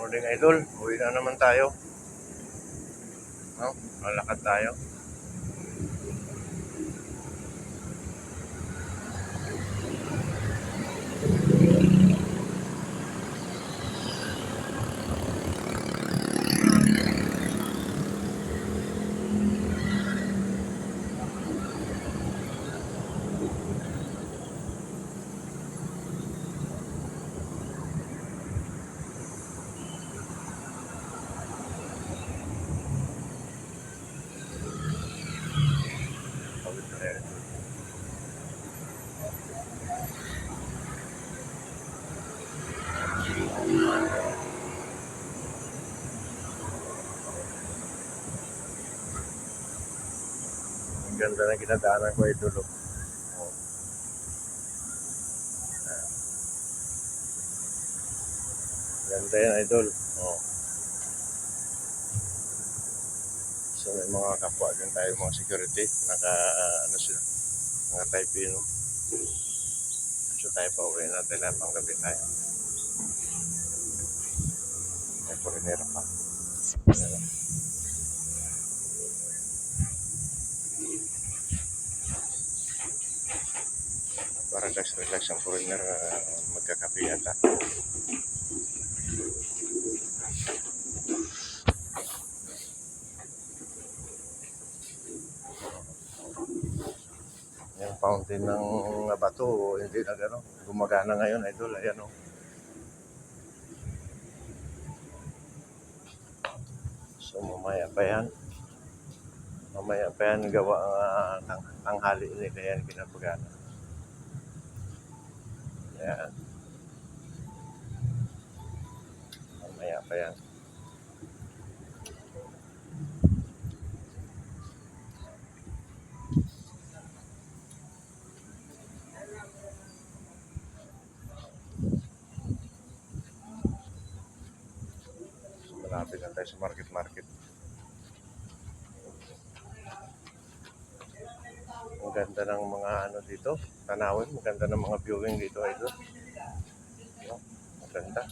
morning idol, uwi na naman tayo. No? Lalakad tayo. Pagod na rin. Ang ganda na ginadaanan ko idol. Oh. Ganda yan idol. Oh. So may mga kapwa din tayo, mga security. Ano sila? Mga Taipino. So tayo pa uwi natin na panggabi tayo. May foreigner pa. Ayan. Para relax ang foreigner, magkakape yata. Yung fountain ng bato, hindi na gano'n. Gumagana ngayon, idol. Ayan o. So, mamaya pa yan. Mamaya pa yan gawa ang tanghali nila yan pinapagana. Ayan. Mamaya pa yan. Malapit na tayo sa market. Ang ganda ng mga ano dito, tanawin, maganda ng mga viewing dito idol. No? Maganda.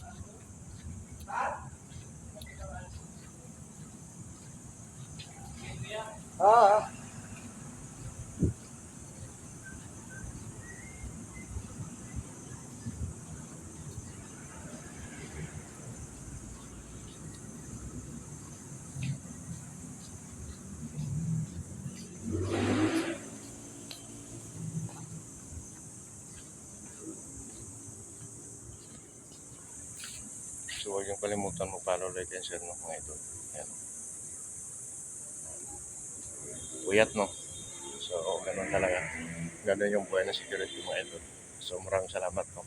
So huwag yung kalimutan mo follow, like, and share no, mga idol. Ayan. Uyat no. So ganun talaga. Ganun yung buhay ng security mga idol. So maraming salamat no.